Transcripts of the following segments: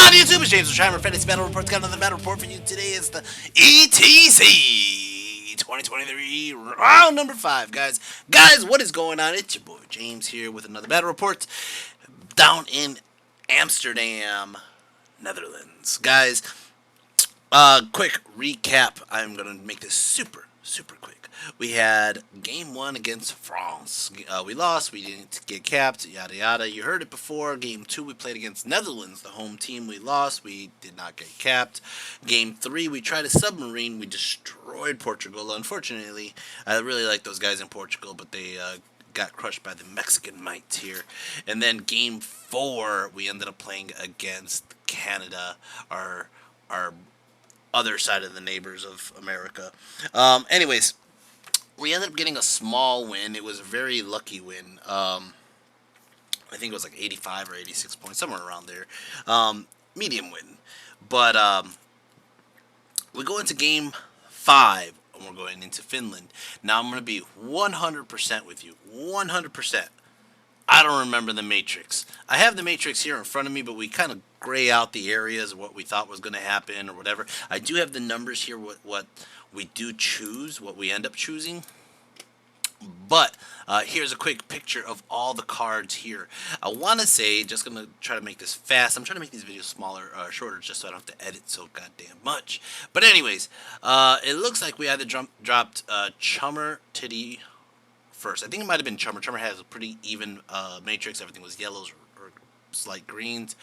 on YouTube? It's James with Shimer Fantasy Battle Report's got another battle report for you. Today is the ETC 2023 round number 5, guys. Guys, what is going on? It's your boy James here with another battle report down in Amsterdam, Netherlands. Guys, quick recap. I'm going to make this super quick. We had game 1 against France. We lost. We didn't get capped. Yada yada. You heard it before. Game 2 we played against Netherlands, the home team. We lost. We did not get capped. Game 3 we tried a submarine. We destroyed Portugal. Unfortunately, I really like those guys in Portugal, but they got crushed by the Mexican might here. And then game 4 we ended up playing against Canada, our other side of the neighbors of America. Anyways, we ended up getting a small win. It was a very lucky win. I think it was like 85 or 86 points, somewhere around there. Medium win. But we go into game 5, and we're going into Finland. Now I'm going to be 100% with you. 100%. I don't remember the matrix. I have the matrix here in front of me, but we kind of gray out the areas of what we thought was going to happen or whatever. I do have the numbers here, what we do choose, what we end up choosing. But here's a quick picture of all the cards here. I want to say, just going to try to make this fast. I'm trying to make these videos smaller, shorter, just so I don't have to edit so goddamn much. But anyways, it looks like we either dropped Chummer, Titty first. I think it might have been Chummer. Chummer has a pretty even matrix. Everything was yellows or slight greens.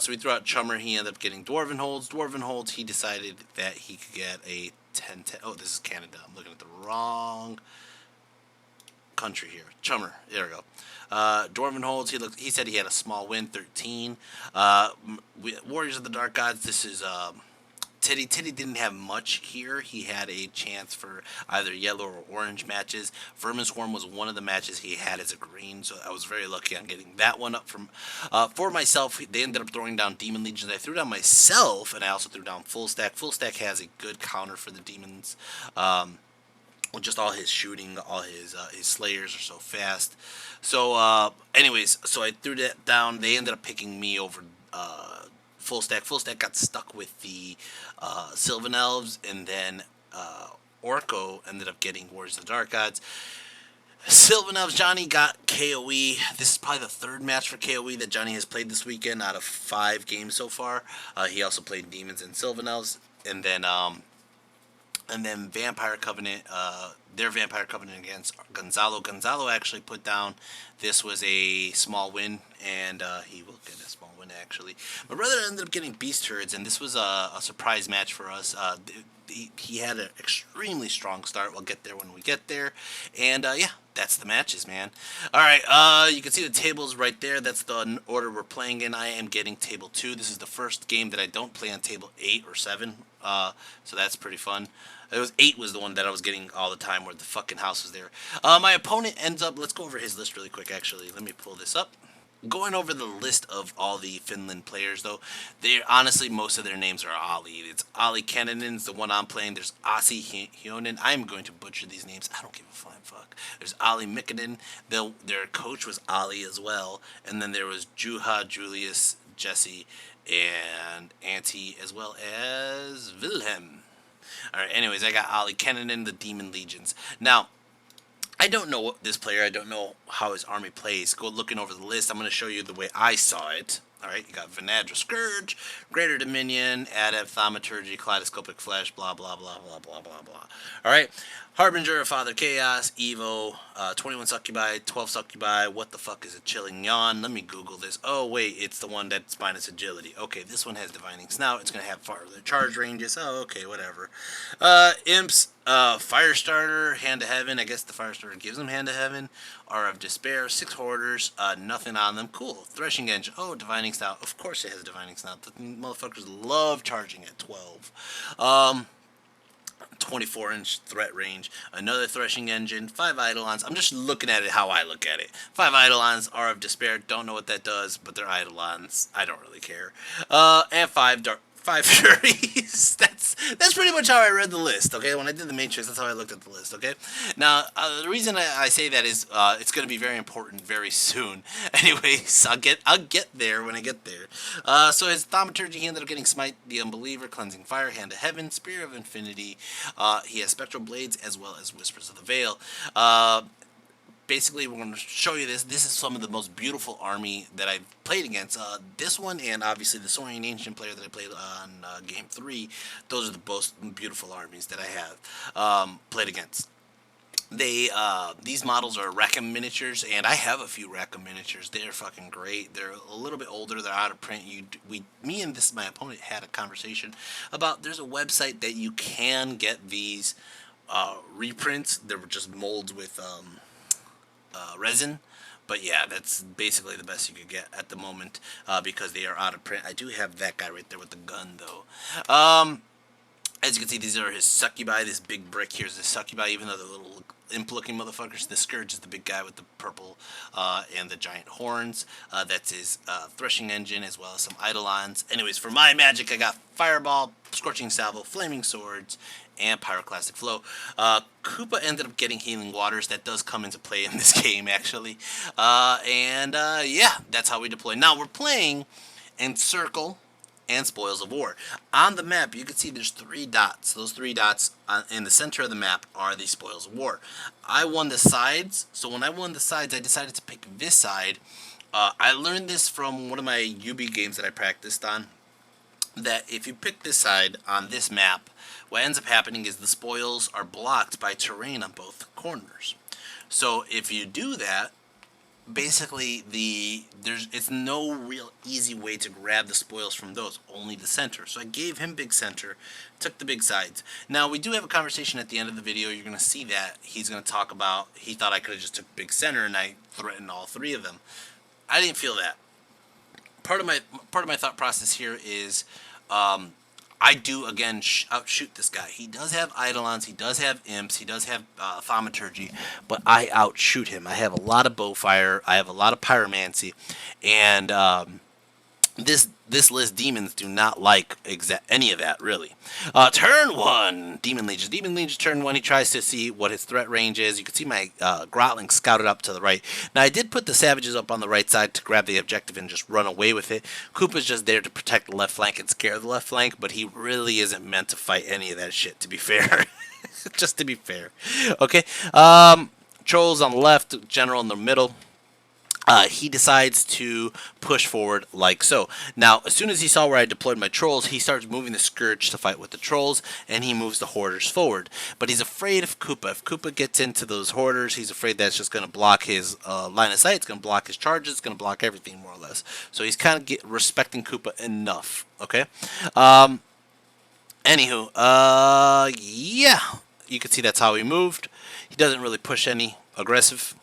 So we threw out Chummer. He ended up getting Dwarven Holds. Dwarven Holds, he decided that he could get a 10-10. Oh, this is Canada. I'm looking at the wrong country here. Chummer. There we go. Dwarven Holds, he said he had a small win, 13. Warriors of the Dark Gods, this is Titty didn't have much here. He had a chance for either yellow or orange matches. Vermin Swarm was one of the matches he had as a green, so I was very lucky on getting that one up from. For myself, they ended up throwing down Demon Legions. I threw down myself, and I also threw down Full Stack. Full Stack has a good counter for the demons. Just all his shooting, all his slayers are so fast. So, anyways, so I threw that down. They ended up picking me over Full Stack. Full Stack got stuck with the Sylvan Elves, and then Orco ended up getting Warriors of the Dark Gods. Sylvan Elves, Johnny got KOE. This is probably the 3rd match for KOE that Johnny has played this weekend out of 5 games so far. He also played Demons and Sylvan Elves, and then Vampire Covenant, their Vampire Covenant against Gonzalo. Gonzalo actually put down, this was a small win, and he will get a small win actually. My brother ended up getting Beast Herds, and this was a surprise match for us. He had an extremely strong start. We'll get there when we get there. And yeah, that's the matches, man. Alright, you can see the tables right there. That's the order we're playing in. I am getting table 2. This is the first game that I don't play on table 8 or 7. So that's pretty fun. It was 8 was the one that I was getting all the time where the fucking house was there. My opponent ends up, let's go over his list really quick actually. Let me pull this up. Going over the list of all the Finland players, though, honestly, most of their names are Ali. It's Ali Kannonen's the one I'm playing. There's Asi Hionen. I'm going to butcher these names. I don't give a flying fuck. There's Ali Mikkonen. Their coach was Ali as well. And then there was Juha, Julius, Jesse, and Auntie, as well as Wilhelm. Alright, anyways, I got Ali Kannonen, the Demon Legions. Now, I don't know this player. I don't know how his army plays. Go looking over the list. I'm going to show you the way I saw it. Alright, you got Vanadra Scourge, Greater Dominion, Adept, Thaumaturgy, Kaleidoscopic Flesh, blah, blah, blah, blah, blah, blah, blah. Alright, Harbinger of Father Chaos, Evo, 21 Succubi, 12 Succubi, what the fuck is a Chilling Yawn? Let me Google this. Oh, wait, it's the one that's minus agility. Okay, this one has Divining Snout. It's going to have farther charge ranges. Oh, okay, whatever. Imps, Firestarter, Hand of Heaven. I guess the Firestarter gives them Hand of Heaven. Are of Despair, 6 Hoarders, nothing on them. Cool. Threshing Engine. Oh, Divining Snout. Of course it has Divining Snout. The motherfuckers love charging at 12. 24-inch threat range, another Threshing Engine, 5 Eidolons. I'm just looking at it how I look at it. 5 Eidolons are of Despair. Don't know what that does, but they're Eidolons. I don't really care. And 5 5 Furies. That's pretty much how I read the list. Okay, when I did the Matrix, that's how I looked at the list. Okay, now the reason I say that is it's going to be very important very soon. Anyways, I'll get there when I get there. So his thaumaturgy, he ended up getting Smite the Unbeliever, Cleansing Fire, Hand of Heaven, Spear of Infinity. He has Spectral Blades as well as Whispers of the Veil. Basically, we're going to show you this. This is some of the most beautiful army that I've played against. This one and obviously the Saurian Ancient player that I played on Game 3. Those are the most beautiful armies that I have played against. These models are Rackham miniatures, and I have a few Rackham miniatures. They're fucking great. They're a little bit older. They're out of print. Me and my opponent had a conversation about there's a website that you can get these reprints. They're just molds with resin, but yeah, that's basically the best you could get at the moment because they are out of print. I do have that guy right there with the gun though. As you can see, these are his succubi. This big brick here is the succubi, even though they're little imp-looking motherfuckers. The Scourge is the big guy with the purple and the giant horns. That's his threshing engine, as well as some eidolons. Anyways, for my magic, I got Fireball, Scorching Salvo, Flaming Swords, and Pyroclastic Flow. Koopa ended up getting Healing Waters. That does come into play in this game, actually. Yeah, that's how we deploy. Now, we're playing Encircle and Spoils of War. On the map, you can see there's 3 dots. Those 3 dots in the center of the map are the Spoils of War. I won the sides, so when I won the sides, I decided to pick this side. I learned this from one of my UB games that I practiced on, that if you pick this side on this map, what ends up happening is the spoils are blocked by terrain on both corners. So if you do that, basically it's no real easy way to grab the spoils from those, only the center. So I gave him big center, took the big sides. Now we do have a conversation at the end of the video. You're going to see that he's going to talk about he thought I could have just took big center and I threatened all 3 of them. I didn't feel that. Part of my thought process here is I do, again, outshoot this guy. He does have Eidolons, he does have Imps, he does have Thaumaturgy, but I outshoot him. I have a lot of Bowfire, I have a lot of Pyromancy, and this list, demons do not like any of that, really. Turn 1, Demon Legion. Demon Legion, turn 1, he tries to see what his threat range is. You can see my Grotling scouted up to the right. Now, I did put the Savages up on the right side to grab the objective and just run away with it. Koopa's just there to protect the left flank and scare the left flank, but he really isn't meant to fight any of that shit, to be fair. Just to be fair. Okay, Trolls on the left, General in the middle. He decides to push forward like so. Now, as soon as he saw where I deployed my trolls, he starts moving the Scourge to fight with the trolls, and he moves the Hoarders forward. But he's afraid of Koopa. If Koopa gets into those Hoarders, he's afraid that's just going to block his line of sight. It's going to block his charges. It's going to block everything, more or less. So he's kind of respecting Koopa enough, okay? Anywho, yeah. You can see that's how he moved. He doesn't really push any aggressive.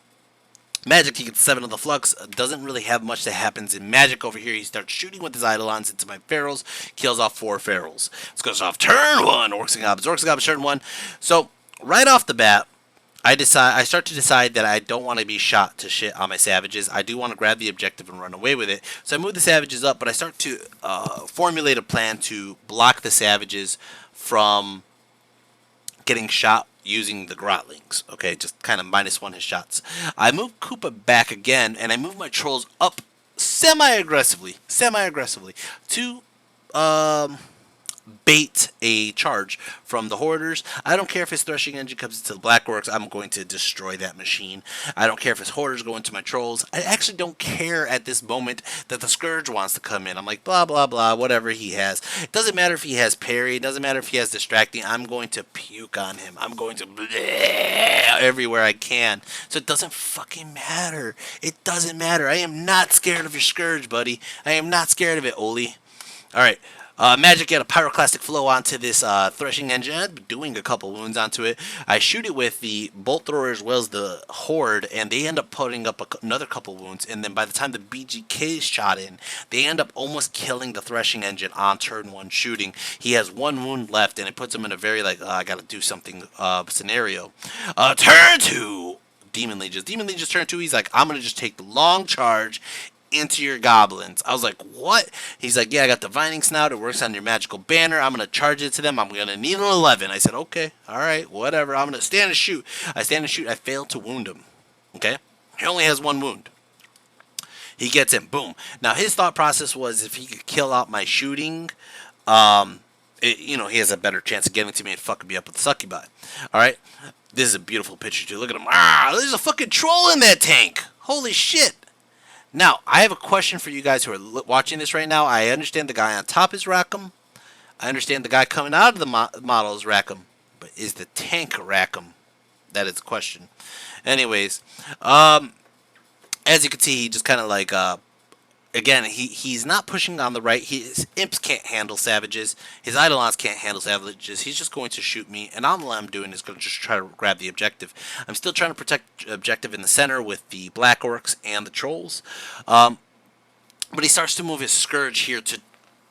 Magic, he gets 7 of the Flux. Doesn't really have much that happens in Magic over here. He starts shooting with his Eidolons into my Pharaohs. Kills off 4 Pharaohs. This goes off turn 1. Orcs and Goblins. Orcs and Goblins turn 1. So, right off the bat, I start to decide that I don't want to be shot to shit on my Savages. I do want to grab the objective and run away with it. So I move the Savages up, but I start to formulate a plan to block the Savages from getting shot using the Grotlings, okay, just kind of -1 his shots. I move Koopa back again, and I move my Trolls up semi-aggressively to bait a charge from the Hoarders. I don't care if his Threshing Engine comes into the Black Orcs. I'm going to destroy that machine. I don't care if his Hoarders go into my Trolls. I actually don't care at this moment that the Scourge wants to come in. I'm like, blah, blah, blah, whatever he has. It doesn't matter if he has parry. It doesn't matter if he has distracting. I'm going to puke on him. I'm going to bleh everywhere I can. So it doesn't fucking matter. It doesn't matter. I am not scared of your Scourge, buddy. I am not scared of it, Oli. Alright. Magic get a Pyroclastic Flow onto this Threshing Engine. I'm doing a couple wounds onto it. I shoot it with the Bolt Thrower as well as the Horde, and they end up putting up another couple wounds. And then by the time the BGK is shot in, they end up almost killing the Threshing Engine on turn 1 shooting. He has 1 wound left, and it puts him in a very, like, I gotta do something scenario. Turn 2! Demon Legions. Demon Legions turn 2, he's like, I'm gonna just take the long charge into your goblins. I was like, what? He's like, yeah, I got Divining Snout. It works on your magical banner. I'm going to charge it to them. I'm going to need an 11. I said, okay, all right, whatever. I'm going to stand and shoot. I stand and shoot. I fail to wound him. Okay? He only has 1 wound. He gets in. Boom. Now, his thought process was if he could kill out my shooting, he has a better chance of getting to me and fucking me up with the succubi. All right? This is a beautiful picture, too. Look at him. There's a fucking troll in that tank. Holy shit. Now, I have a question for you guys who are watching this right now. I understand the guy on top is Rackham. I understand the guy coming out of the model is Rackham. But is the tank Rackham? That is the question. Anyways, as you can see, he just kind of like, again, he's not pushing on the right. His imps can't handle savages. His eidolons can't handle savages. He's just going to shoot me, and all I'm doing is going to just try to grab the objective. I'm still trying to protect objective in the center with the black orcs and the trolls. But he starts to move his scourge here to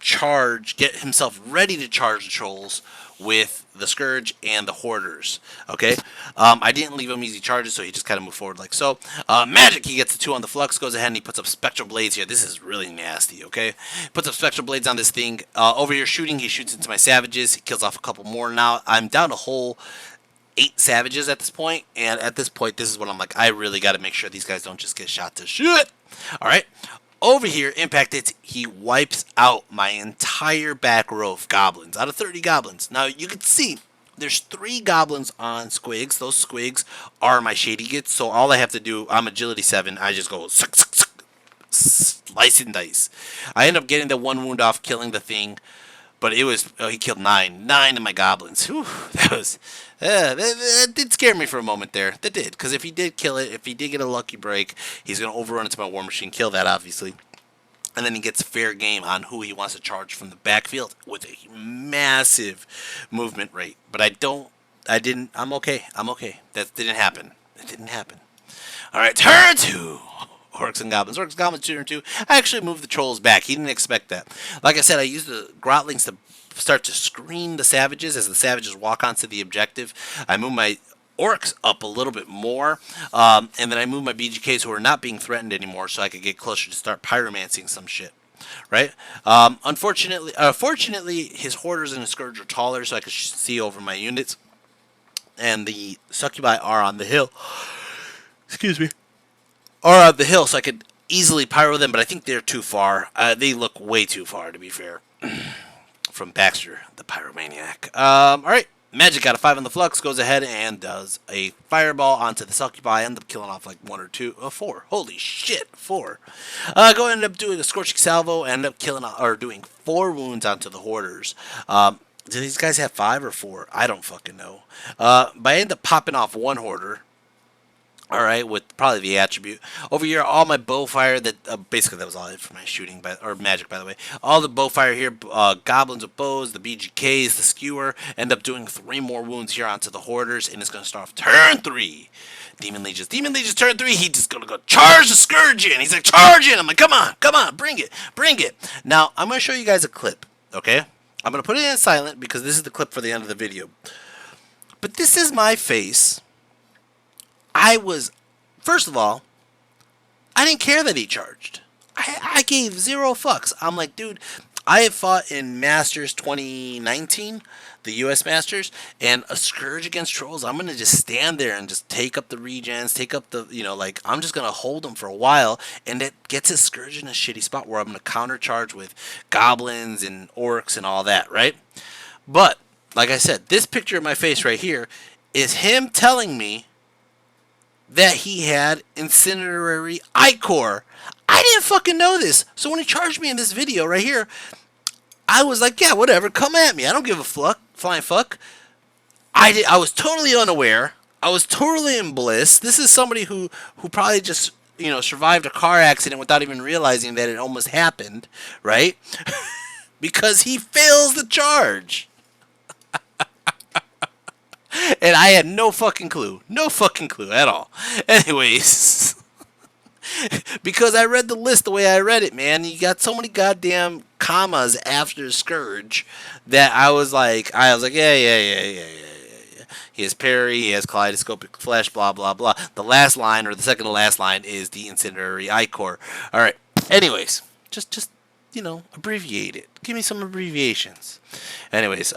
charge, get himself ready to charge the trolls with the scourge and the hoarders. Okay, I didn't leave him easy charges, so he just kind of moved forward like so. Magic, he gets the 2 on the flux, goes ahead and he puts up spectral blades here. This is really nasty. Okay, puts up spectral blades on this thing. Over here shooting, he shoots into my savages. He kills off a couple more. Now I'm down a whole 8 savages at this point, and at this point, this is when I'm like, I really got to make sure these guys don't just get shot to shit. All right. Over here, impacted, he wipes out my entire back row of goblins, out of 30 goblins. Now, you can see, there's 3 goblins on squigs. Those squigs are my shady gits, so all I have to do, I'm agility 7, I just go, slice and dice. I end up getting the 1 wound off, killing the thing, but it was, he killed 9 of my goblins. Whew, that was, that did scare me for a moment there. That did, because if he did kill it, if he did get a lucky break, he's going to overrun into my war machine, kill that, obviously. And then he gets fair game on who he wants to charge from the backfield with a massive movement rate. But I'm okay. That didn't happen. It didn't happen. All right, turn 2. Orcs and Goblins. Orcs and Goblins, turn 2. I actually moved the trolls back. He didn't expect that. Like I said, I used the grotlings to start to screen the savages as the savages walk onto the objective. I moved my orcs up a little bit more, and then I moved my BGKs who are not being threatened anymore so I could get closer to start pyromancing some shit. Right? Fortunately, his hoarders and his scourge are taller so I could see over my units. And the succubi are on the hill. Excuse me. Are on the hill so I could easily pyro them, but I think they're too far. They look way too far, to be fair. From Baxter, the pyromaniac. Alright. Magic got a 5 on the flux, goes ahead and does a fireball onto the succubi. End up killing off like 1 or 2, 4. Holy shit, 4. End up doing a scorching salvo, end up killing or doing 4 wounds onto the hoarders. Do these guys have 5 or 4? I don't fucking know. But I end up popping off 1 hoarder. Alright, with probably the attribute. Over here, all my bowfire, that basically that was all it for my shooting, or magic, by the way. All the bowfire here, goblins with bows, the BGKs, the skewer, end up doing 3 more wounds here onto the hoarders, and it's going to start off turn 3. Demon Legions, turn 3, he's just going to go charge the Scourge in. He's like, charge in. I'm like, come on, bring it. Now, I'm going to show you guys a clip, okay? I'm going to put it in silent because this is the clip for the end of the video. But this is my face. First of all, I didn't care that he charged. I gave 0 fucks. I'm like, dude, I have fought in Masters 2019, the U.S. Masters, and a Scourge against Trolls, I'm going to just stand there and just take up the regens, take up the, I'm just going to hold them for a while, and it gets his Scourge in a shitty spot where I'm going to countercharge with Goblins and Orcs and all that, right? But, like I said, this picture of my face right here is him telling me that he had Incinerary Ichor. I didn't fucking know this. So when he charged me in this video right here, I was like, yeah, whatever, come at me. I don't give a flying fuck. I was totally unaware. I was totally in bliss. This is somebody who probably just, survived a car accident without even realizing that it almost happened, right? Because he fails the charge. And I had no fucking clue. No fucking clue at all. Anyways. Because I read the list the way I read it, man. You got so many goddamn commas after Scourge that I was like, yeah. He has parry, he has kaleidoscopic flesh, blah, blah, blah. The last line, or the second to last line, is the Incinerary Ichor. Alright. Anyways, just you know, abbreviate it. Give me some abbreviations. Anyways,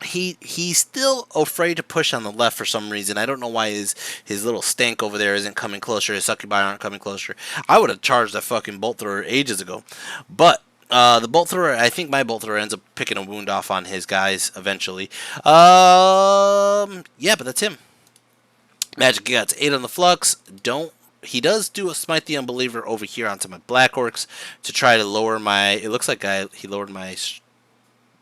he's still afraid to push on the left for some reason. I don't know why his little stank over there isn't coming closer. His succubi aren't coming closer. I would have charged that fucking bolt thrower ages ago, but the bolt thrower, I think my bolt thrower ends up picking a wound off on his guys eventually. Yeah, but that's him. Magic gets 8 on the flux. He does do a smite the unbeliever over here onto my black orcs to try to lower my. It looks like he lowered my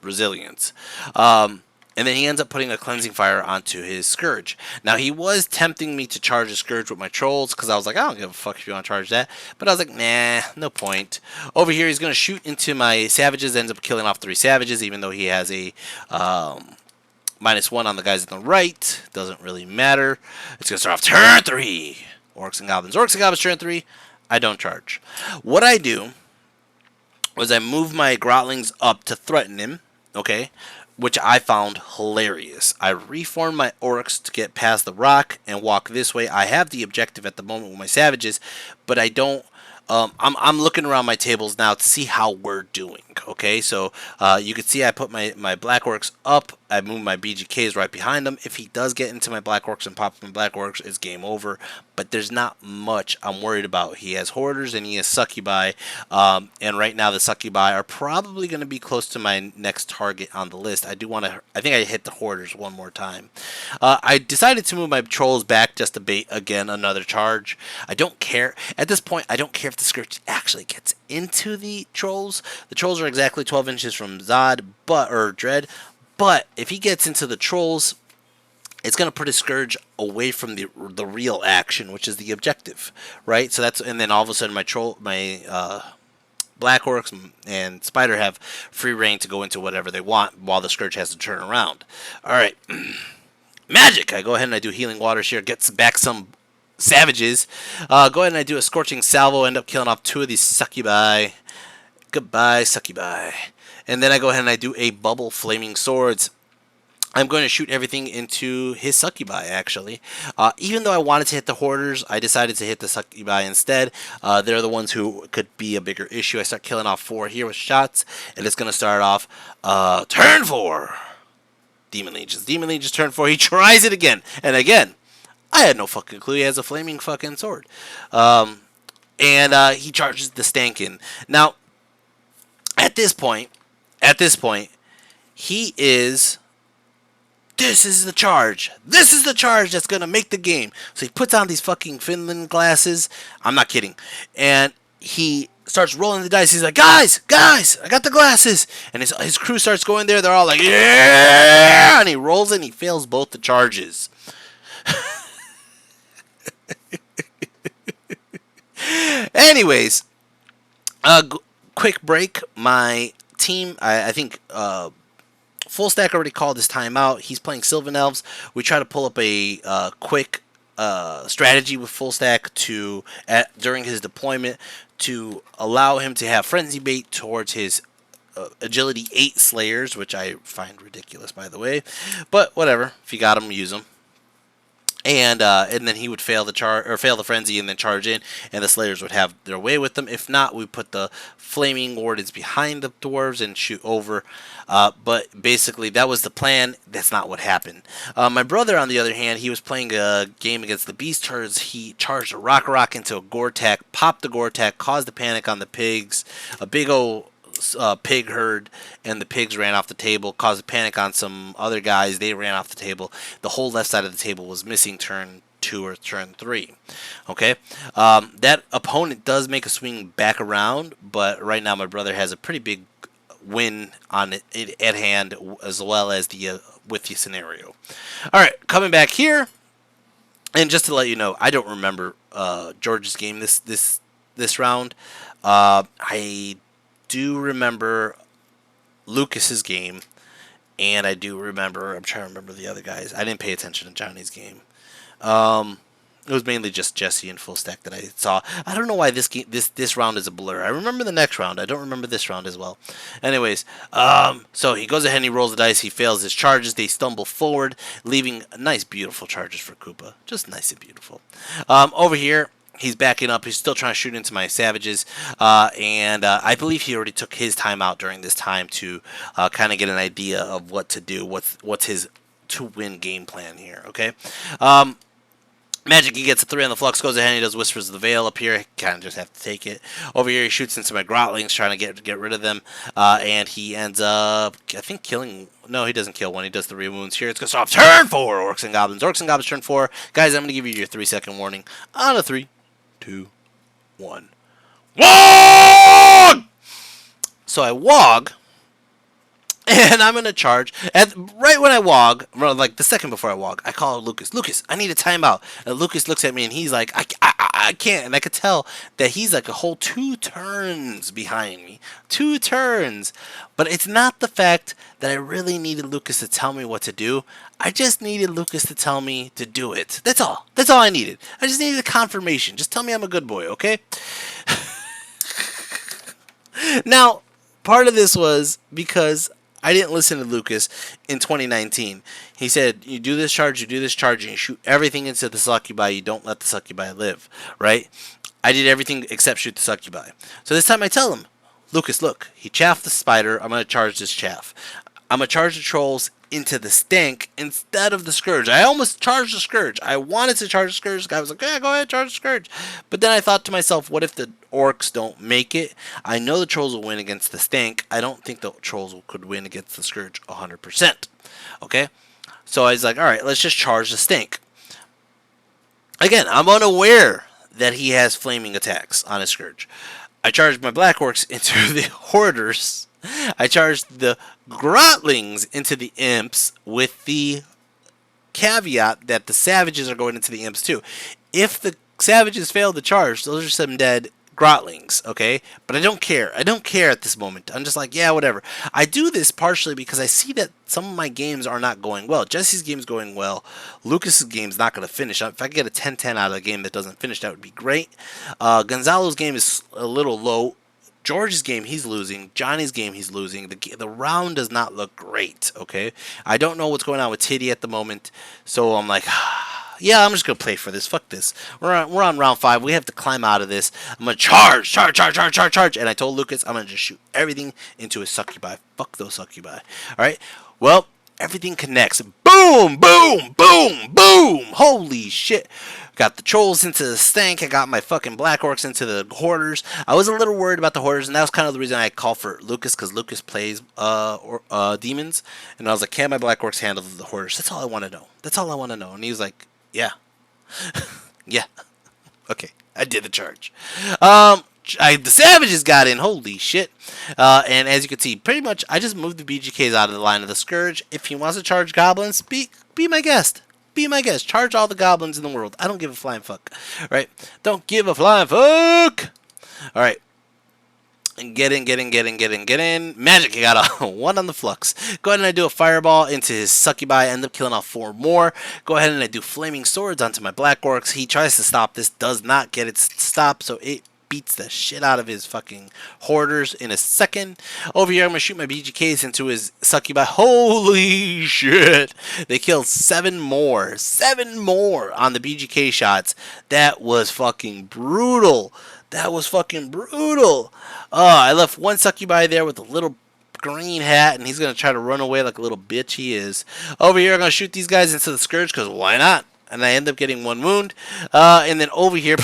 resilience. And then he ends up putting a cleansing fire onto his scourge. Now he was tempting me to charge a scourge with my trolls because I was like, I don't give a fuck if you want to charge that. But I was like, nah, no point. Over here he's going to shoot into my savages. Ends up killing off 3 savages, even though he has a -1 on the guys on the right. Doesn't really matter. It's going to start off turn 3. Orcs and Goblins. Orcs and Goblins turn 3. I don't charge. What I do was I move my Grotlings up to threaten him. Okay, which I found hilarious. I reformed my orcs to get past the rock and walk this way. I have the objective at the moment with my savages, but I don't. I'm looking around my tables now to see how we're doing. Okay, so you can see I put my black orcs up. I move my BGKs right behind him. If he does get into my black orcs and pop my black orcs, it's game over. But there's not much I'm worried about. He has hoarders and he has succubi. And right now the succubi are probably going to be close to my next target on the list. I think I hit the hoarders one more time. I decided to move my trolls back just to bait again another charge. I don't care. At this point, I don't care if the scourge actually gets into the trolls. The trolls are exactly 12 inches from Zod, or Dread. But if he gets into the trolls, it's going to put his scourge away from the real action, which is the objective, right? So and then all of a sudden my black orcs and spider have free reign to go into whatever they want while the scourge has to turn around. All right, magic. I go ahead and I do healing waters here, gets back some savages. Go ahead and I do a scorching salvo, end up killing off 2 of these succubi. Goodbye, succubi. And then I go ahead and I do a bubble flaming swords. I'm going to shoot everything into his succubi, actually. Even though I wanted to hit the hoarders, I decided to hit the succubi instead. They're the ones who could be a bigger issue. I start killing off 4 here with shots, and it's going to start off turn 4. Demon Legions. Demon Legions turn 4. He tries it again. And again, I had no fucking clue he has a flaming fucking sword. And he charges the Stankin. Now, at this point, he is... This is the charge. This is the charge that's going to make the game. So he puts on these fucking Finland glasses. I'm not kidding. And he starts rolling the dice. He's like, guys, I got the glasses. And his crew starts going there. They're all like, yeah. And he rolls and he fails both the charges. Anyways, quick break. My team, I think... Full Stack already called his timeout. He's playing Sylvan Elves. We try to pull up a quick strategy with Full Stack during his deployment to allow him to have Frenzy Bait towards his Agility 8 Slayers, which I find ridiculous, by the way. But whatever. If you got them, use them. And then he would fail the frenzy and then charge in, and the Slayers would have their way with them. If not, we put the flaming wardens behind the dwarves and shoot over. But basically, that was the plan. That's not what happened. My brother, on the other hand, he was playing a game against the Beast Herds. He charged a rock into a Gore-Tac, popped the Gore-Tac, caused a panic on the pigs. A big old pig herd, and the pigs ran off the table, caused a panic on some other guys. They ran off the table. The whole left side of the table was missing turn 2 or turn 3. Okay, that opponent does make a swing back around, but right now my brother has a pretty big win on it at hand, as well as the with the scenario. All right, coming back here, and just to let you know, I don't remember George's game this round. I do remember Lucas's game, and I do remember, I'm trying to remember the other guys. I didn't pay attention to Johnny's game. It was mainly just Jesse and Full Stack that I saw. I don't know why this round is a blur. I remember the next round. I don't remember this round as well. Anyways, so he goes ahead and he rolls the dice. He fails his charges. They stumble forward, leaving nice, beautiful charges for Koopa. Just nice and beautiful. Over here, He's backing up. He's still trying to shoot into my savages, and I believe he already took his time out during this time to kind of get an idea of what to do. What's his to win game plan here? Okay. Magic, he gets a 3 on the flux, goes ahead and he does Whispers of the Veil up here. Kind of just have to take it. Over here, he shoots into my Grotlings, trying to get rid of them. And he ends up, I think, killing... No, he doesn't kill one. He does 3 wounds here. It's going to stop turn 4, Orcs and Goblins. Orcs and Goblins turn 4. Guys, I'm going to give you your 3-second warning. On a 3, 2, 1. Wog! So I wog... And I'm going to charge. And right when I wog, like the second before I wog, I call Lucas. Lucas, I need a timeout. And Lucas looks at me and he's like, I can't. And I could tell that he's like a whole 2 turns behind me. 2 turns. But it's not the fact that I really needed Lucas to tell me what to do. I just needed Lucas to tell me to do it. That's all. That's all I needed. I just needed a confirmation. Just tell me I'm a good boy, okay? Now, part of this was because I didn't listen to Lucas in 2019. He said, you do this charge, and you shoot everything into the succubi, you don't let the succubi live, right? I did everything except shoot the succubi. So this time I tell him, Lucas, look, he chaffed the spider, I'm going to charge this chaff. I'm going to charge the trolls into the stank instead of the scourge. I almost charged the scourge. I wanted to charge the scourge. The guy was like, yeah, go ahead, charge the scourge. But then I thought to myself, what if the orcs don't make it? I know the trolls will win against the stank. I don't think the trolls could win against the scourge 100%. Okay? So I was like, all right, let's just charge the stank. Again, I'm unaware that he has flaming attacks on his scourge. I charged my black orcs into the hoarders. I charged the grotlings into the imps with the caveat that the savages are going into the imps too. If the savages fail to charge, those are some dead grotlings, okay? But I don't care. I don't care at this moment. I'm just like, yeah, whatever. I do this partially because I see that some of my games are not going well. Jesse's game's going well. Lucas's game's not going to finish. If I get a 10-10 out of a game that doesn't finish, that would be great. Gonzalo's game is a little low. George's game, he's losing. Johnny's game, he's losing. The round does not look great, okay? I don't know what's going on with Titty at the moment, so I'm like, yeah, I'm just going to play for this. Fuck this. We're on round 5. We have to climb out of this. I'm going to charge. And I told Lucas I'm going to just shoot everything into his succubi. Fuck those succubi. All right? Well, everything connects. Boom, boom, boom, boom. Holy shit. Got the trolls into the stank. I got my fucking black orcs into the hoarders. I was a little worried about the hoarders, and that was kind of the reason I called for Lucas, because Lucas plays demons. And I was like, can my black orcs handle the hoarders? That's all I want to know. That's all I want to know. And he was like, yeah. Yeah. Okay. I did the charge. The savages got in. Holy shit. And as you can see, pretty much I just moved the BGKs out of the line of the Scourge. If he wants to charge goblins, be my guest. Be my guest. Charge all the goblins in the world. I don't give a flying fuck. Right? Don't give a flying fuck. Alright. Get in. Magic, he got a 1 on the flux. Go ahead and I do a fireball into his succubi. I end up killing off 4 more. Go ahead and I do flaming swords onto my black orcs. He tries to stop this. Does not get it stopped. So it beats the shit out of his fucking hoarders in a second. Over here, I'm going to shoot my BGKs into his succubi. Holy shit. They killed 7 more. 7 more on the BGK shots. That was fucking brutal. That was fucking brutal. I left 1 succubi there with a little green hat, and he's going to try to run away like a little bitch he is. Over here, I'm going to shoot these guys into the Scourge, because why not? And I end up getting 1 wound. And then over here...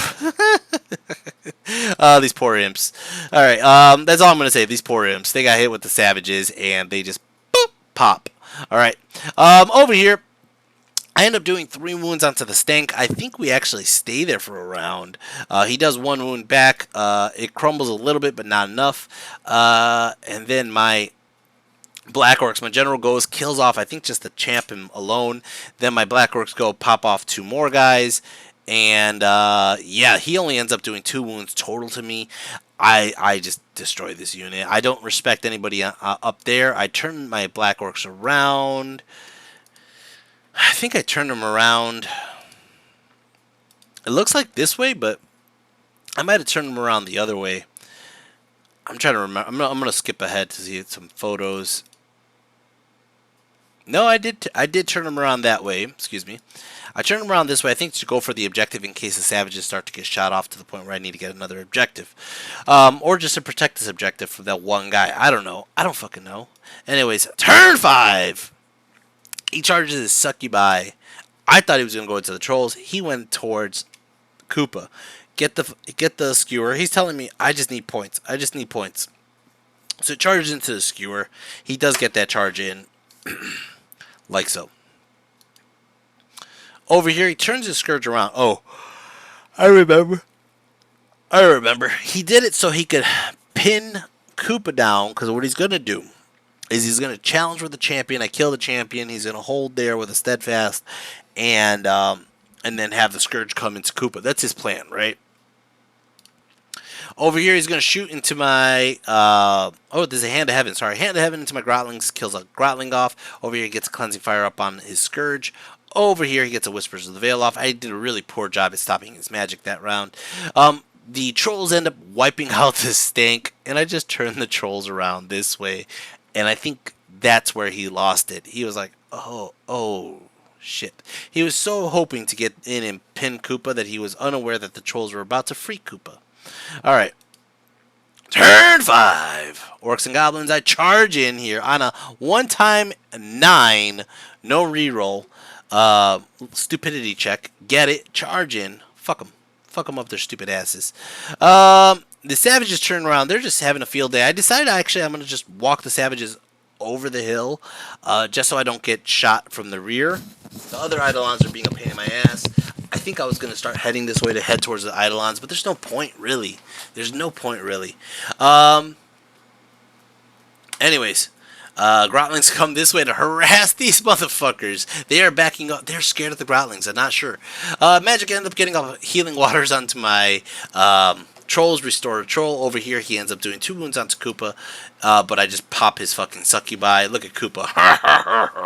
these poor imps. Alright, that's all I'm going to say. These poor imps. They got hit with the savages, and they just boop, pop. Alright. Over here, I end up doing 3 wounds onto the stank. I think we actually stay there for a round. He does 1 wound back. It crumbles a little bit, but not enough. And then my black orcs, my general goes, kills off, I think, just the champ alone. Then my black orcs go, pop off 2 more guys. And, yeah, he only ends up doing 2 wounds total to me. I just destroy this unit. I don't respect anybody up there. I turn my black orcs around. I think I turned them around. It looks like this way, but I might have turned them around the other way. I'm trying to remember. I'm gonna skip ahead to see some photos. No, I did turn him around that way. Excuse me. I turned him around this way, I think, to go for the objective in case the savages start to get shot off to the point where I need to get another objective. Or just to protect this objective from that one guy. I don't know. I don't fucking know. Anyways, turn 5! He charges his succubi. I thought he was going to go into the trolls. He went towards Koopa. Get the skewer. He's telling me, I just need points. I just need points. So it charges into the skewer. He does get that charge in. Like so. Over here, he turns his Scourge around. Oh, I remember. He did it so he could pin Koopa down, because what he's going to do is he's going to challenge with the champion. I kill the champion. He's going to hold there with a steadfast and then have the Scourge come into Koopa. That's his plan, right? Over here, he's going to shoot into my... there's a Hand of Heaven. Sorry, Hand of Heaven into my Grotlings. Kills a Grotling off. Over here, he gets a Cleansing Fire up on his Scourge. Over here, he gets a Whispers of the Veil off. I did a really poor job at stopping his magic that round. The trolls end up wiping out the stank, and I just turned the trolls around this way, and I think that's where he lost it. He was like, oh, shit. He was so hoping to get in and pin Koopa that he was unaware that the trolls were about to free Koopa. Alright. Turn 5! Orcs and Goblins, I charge in here on a 1x 9, no reroll. Stupidity check. Get it. Charge in. Fuck them. Fuck them up their stupid asses. The savages turn around. They're just having a field day. I decided actually I'm going to just walk the savages over the hill just so I don't get shot from the rear. The other Eidolons are being a pain in my ass. I think I was going to start heading this way to head towards the Eidolons, but there's no point really. There's no point really. Anyways. Grotlings come this way to harass these motherfuckers. They are backing up. They're scared of the Grotlings. I'm not sure. Magic ends up getting off healing waters onto my trolls. Restore a troll. Over here, he ends up doing 2 wounds onto Koopa. But I just pop his fucking succubi. Look at Koopa.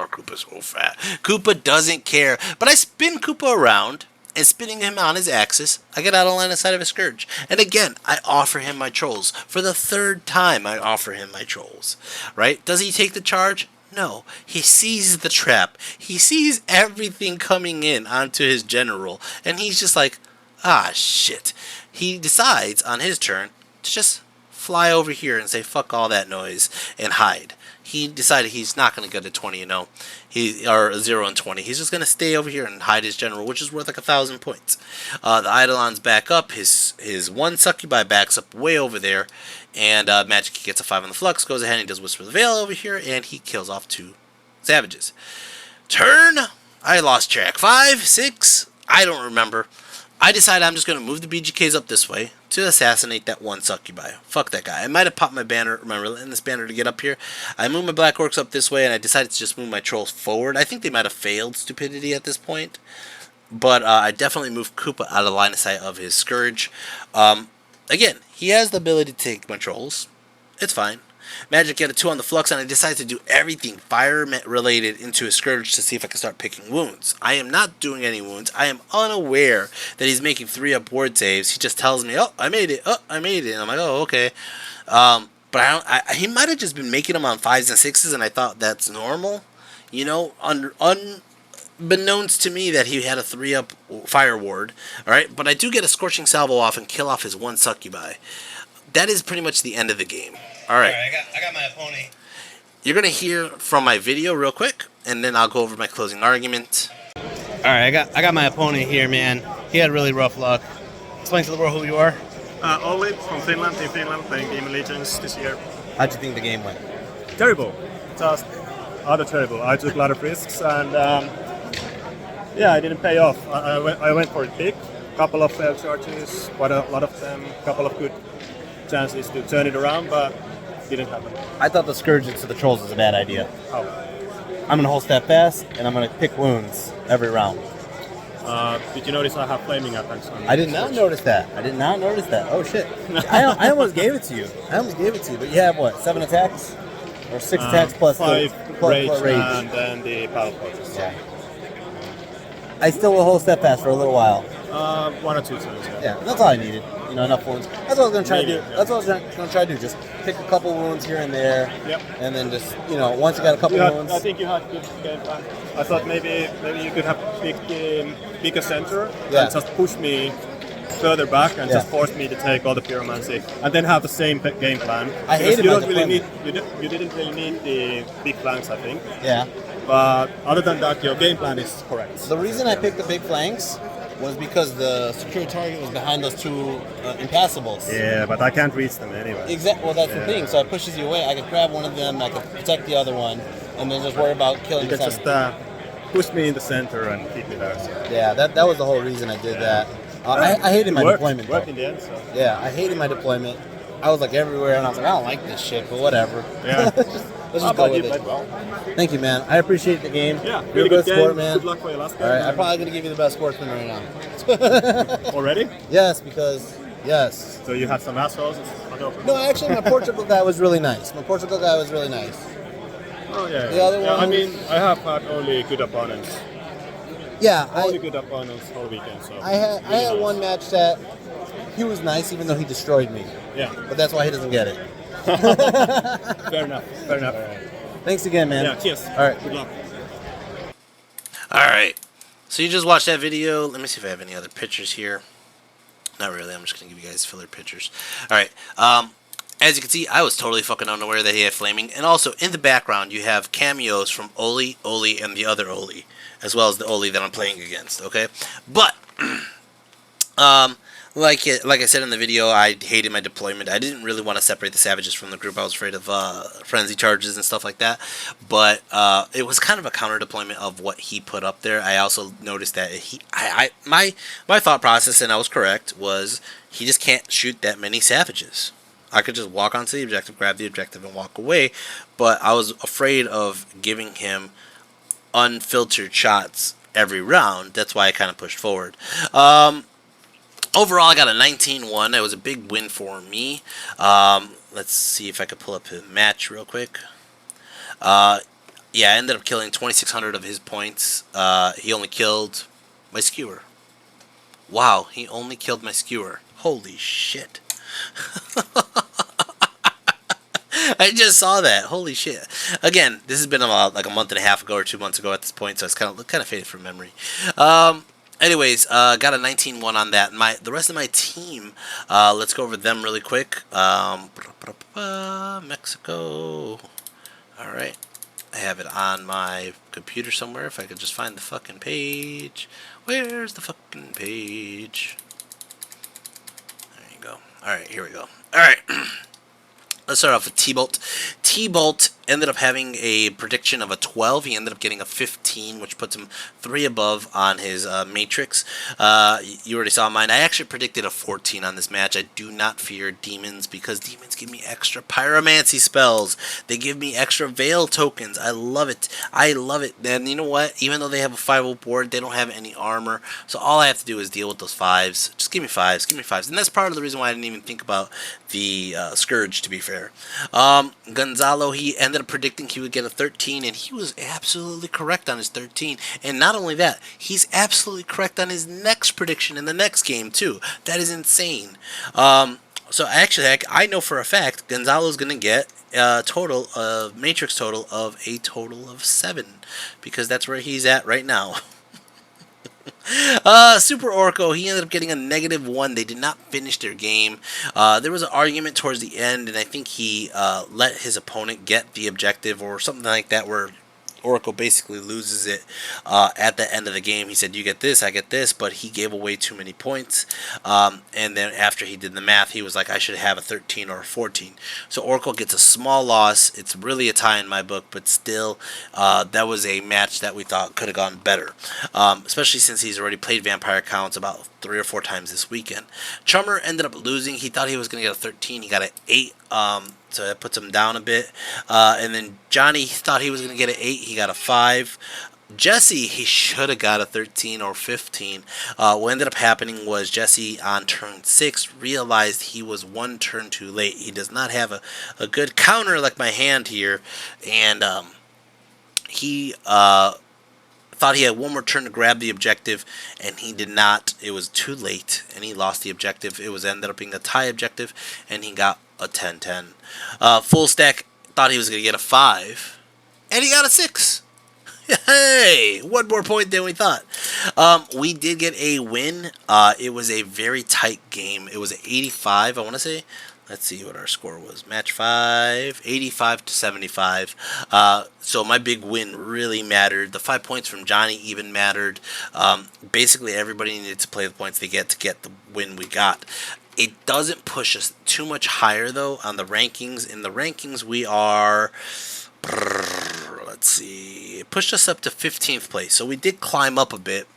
Koopa's so fat. Koopa doesn't care. But I spin Koopa around. And spinning him on his axis, I get out of line of sight of a Scourge. And again, I offer him my trolls. For the 3rd time, I offer him my trolls. Right? Does he take the charge? No. He sees the trap. He sees everything coming in onto his general. And he's just like, ah, shit. He decides on his turn to just fly over here and say, fuck all that noise, and hide. He decided he's not going to get a 20, or 0 and 20. He's just going to stay over here and hide his general, which is worth like 1,000 points. The Eidolons back up. His one succubi backs up way over there, and Magic gets a 5 on the flux, goes ahead and he does Whisper of the Veil over here, and he kills off 2 savages. Turn. I lost track. 5, 6. I don't remember. I decided I'm just going to move the BGKs up this way to assassinate that one succubi. Fuck that guy. I might have popped my banner, my relentless banner to get up here. I moved my Black Orcs up this way, and I decided to just move my trolls forward. I think they might have failed stupidity at this point. But I definitely moved Koopa out of line of sight of his Scourge. Again, he has the ability to take my trolls. It's fine. Magic get a 2 on the flux, and I decided to do everything fire-related into his Scourge to see if I can start picking wounds. I am not doing any wounds. I am unaware that he's making 3-up ward saves. He just tells me, oh, I made it. Oh, I made it. And I'm like, oh, okay. But he might have just been making them on 5s and 6s, and I thought that's normal. Unbeknownst to me that he had a 3-up fire ward. Alright, but I do get a Scorching Salvo off and kill off his one succubi. That is pretty much the end of the game. Alright. I got my opponent. You're going to hear from my video real quick, and then I'll go over my closing argument. Alright, I got my opponent here, man. He had really rough luck. Explain to the world who you are. Ollie from Finland, Team Finland, playing Game of Legends this year. How'd you think the game went? Terrible. Just other terrible. I took a lot of risks, and I didn't pay off. I went for a pick. Couple of failed charges, quite a lot of them. Couple of good chances to turn it around, but didn't happen. I thought the Scourge into the trolls was a bad idea. How? I'm going to hold step fast, and I'm going to pick wounds every round. Did you notice I have flaming attacks on? I did not notice that. Oh, shit. I almost gave it to you. But you have, what, 7 attacks? Or 6 attacks plus 5 rage, rage. And then the battle forces. Yeah. I still will hold step fast for a little while. 1 or 2 turns. Yeah, that's all I needed. You know, enough wounds. That's what I was gonna try to do. Maybe, yeah. That's what I was gonna try to do. Just pick a couple wounds here and there. Yep. And then just, you know, once you got a couple wounds. I think you had good game plan. I thought maybe you could have picked bigger center Yeah. and just push me further back and Yeah. just force me to take all the pyromancy and then have the same game plan. I Because hated you my don't really need deployment. you didn't really need the big flanks, I think. Yeah. But other than that, your game plan is correct. The reason I picked the big flanks was because the secure target was behind those two impassable. Yeah, but I can't reach them anyway. Exactly. Well, that's the Yeah. thing. So it pushes you away. I could grab one of them. I could protect the other one, and then just worry about killing You the can center. just push me in the center and keep me there. So. Yeah, that was the whole reason I did that. I hated my deployment. Worked though. in the end. So. Yeah, I hated my deployment. I was like everywhere, and I was like, I don't like this shit, but whatever. Yeah. Let's just go with you it. played well. Thank you, man. I appreciate the game. Yeah, You're a really good good sport, game. man. Good luck for your last game. All right, I'm probably gonna give you the best sportsman right now. Already? Yes, because yes. So you had some assholes? No, actually, my Portugal guy was really nice. Oh yeah. The other yeah, I ones- mean, I have had only good opponents. Yeah, Only good opponents all weekend. So I had one match that he was nice, even though he destroyed me. Yeah. But that's why he doesn't get it. Fair enough. Fair enough. Thanks again, man. Yeah. Cheers. All right. Good luck. Alright, so you just watched that video. Let me see if I have any other pictures here. Not really, I'm just going to give you guys filler pictures. Alright, as you can see, I was totally fucking unaware that he had flaming. And also, in the background, you have cameos from Oli, and the other Oli. As well as the Oli that I'm playing against, okay? But, like I said in the video, I hated my deployment. I didn't really want to separate the savages from the group. I was afraid of frenzy charges and stuff like that. But it was kind of a counter deployment of what he put up there. I also noticed that my thought process, and I was correct, was he just can't shoot that many savages. I could just walk onto the objective, grab the objective, and walk away. But I was afraid of giving him unfiltered shots every round. That's why I kind of pushed forward. Overall, I got a 19-1. It was a big win for me. Let's see if I could pull up his match real quick. Yeah, I ended up killing 2,600 of his points. He only killed my skewer. Wow, he only killed my skewer. Holy shit. I just saw that. Holy shit. Again, this has been about like a month and a half ago or 2 months ago at this point, so it's kind of faded from memory. Anyways, got a 19-1 on that. The rest of my team, let's go over them really quick. Mexico. Alright. I have it on my computer somewhere. If I could just find the fucking page. Where's the fucking page? There you go. Alright, here we go. Alright. Let's start off with T-Bolt. T-Bolt ended up having a prediction of a 12. He ended up getting a 15, which puts him 3 above on his matrix. You already saw mine. I actually predicted a 14 on this match. I do not fear demons because demons give me extra pyromancy spells. They give me extra veil tokens. I love it. I love it. And you know what? Even though they have a 5-0 board, they don't have any armor. So all I have to do is deal with those 5s. Just give me 5s. Give me 5s. And that's part of the reason why I didn't even think about the Scourge, to be fair. Gonzalo, he ended up predicting he would get a 13, and he was absolutely correct on his 13. And not only that, he's absolutely correct on his next prediction in the next game, too. That is insane. So actually, I know for a fact Gonzalo's going to get a total of, matrix total of a total of 7, because that's where he's at right now. Super Orco, he ended up getting a -1. They did not finish their game. There was an argument towards the end, and I think he let his opponent get the objective or something like that, where Orco basically loses it at the end of the game. He said, you get this, I get this, but he gave away too many points. And then after he did the math, he was like, I should have a 13 or a 14. So Orco gets a small loss. It's really a tie in my book, but still, that was a match that we thought could have gone better. Especially since he's already played Vampire Counts about 3 or 4 times this weekend. Chummer ended up losing. He thought he was going to get a 13. He got an 8. So that puts him down a bit. And then Johnny thought he was going to get an 8. He got a 5. Jesse, he should have got a 13 or 15. What ended up happening was Jesse on turn 6 realized he was 1 turn too late. He does not have a good counter like my hand here. And he thought he had one more turn to grab the objective, and he did not. It was too late, and he lost the objective. It was ended up being a tie objective, and he got a 10-10. Full stack thought he was going to get a 5, and he got a 6. Hey, one more point than we thought. We did get a win. It was a very tight game. It was 85, I want to say. Let's see what our score was. Match 5, 85 to 75. So my big win really mattered. The 5 points from Johnny even mattered. Basically, everybody needed to play the points they get to get the win we got. It doesn't push us too much higher, though, on the rankings. In the rankings, we are... Let's see. It pushed us up to 15th place, so we did climb up a bit.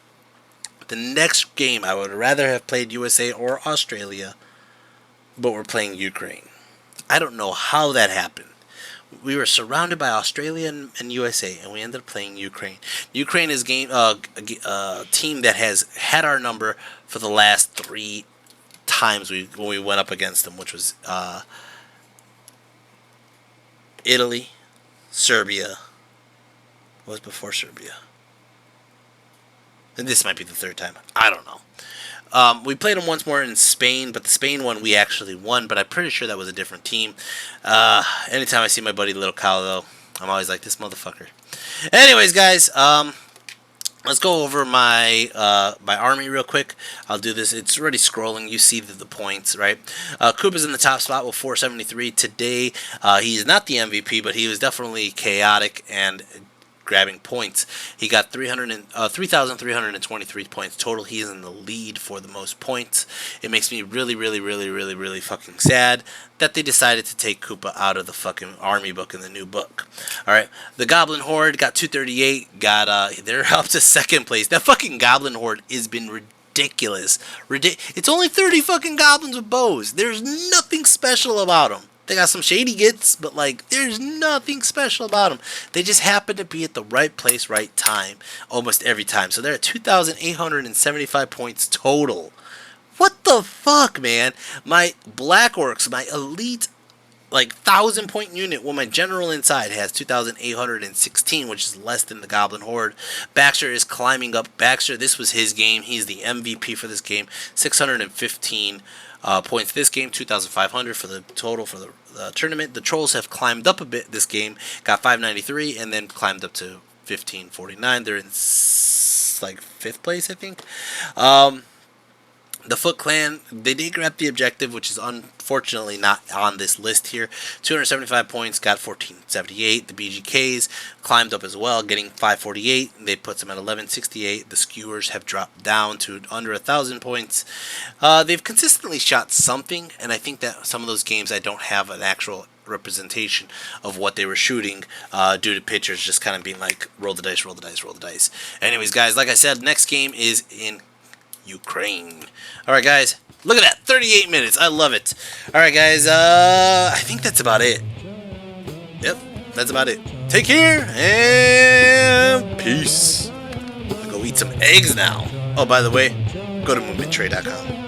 The next game, I would rather have played USA or Australia, but we're playing Ukraine. I don't know how that happened. We were surrounded by Australia and USA, and we ended up playing Ukraine. Ukraine is a team that has had our number for the last 3 times when we went up against them, which was Italy, Serbia. What was before Serbia? And this might be the 3rd time. I don't know. We played them once more in Spain, but the Spain one we actually won, but I'm pretty sure that was a different team. Anytime I see my buddy Little Cow, though, I'm always like, this motherfucker. Anyways, guys, let's go over my army real quick. I'll do this. It's already scrolling. You see the points, right? Koopa's in the top spot with 473 today. He's not the MVP, but he was definitely chaotic and grabbing points. He got 3,323 points total. He is in the lead for the most points. It makes me really, really, really, really, really fucking sad that they decided to take Koopa out of the fucking army book in the new book. Alright, the Goblin Horde got 238. They're up to 2nd place. That fucking Goblin Horde has been ridiculous. It's only 30 fucking goblins with bows. There's nothing special about them. They got some shady gets, but, like, there's nothing special about them. They just happen to be at the right place, right time, almost every time. So they're at 2,875 points total. What the fuck, man? My Black Orcs, my elite, like, 1,000-point unit, well, my general inside has 2,816, which is less than the Goblin Horde. Baxter is climbing up. Baxter, this was his game. He's the MVP for this game. 615 points this game, 2,500 for the total for the tournament. The Trolls have climbed up a bit this game, got 593, and then climbed up to 1,549. They're in, like, 5th place, I think. The Foot Clan, they did grab the objective, which is unfortunately not on this list here. 275 points, got 1478. The BGKs climbed up as well, getting 548. They put them at 1168. The Skewers have dropped down to under 1,000 points. They've consistently shot something, and I think that some of those games I don't have an actual representation of what they were shooting due to pitchers just kind of being like, roll the dice, roll the dice, roll the dice. Anyways, guys, like I said, next game is in Ukraine. Alright, guys, look at that, 38 minutes. I love it. Alright, guys, I think that's about it. Yep, that's about it. Take care and peace. I'll go eat some eggs now. Oh, by the way, go to movementtrade.com.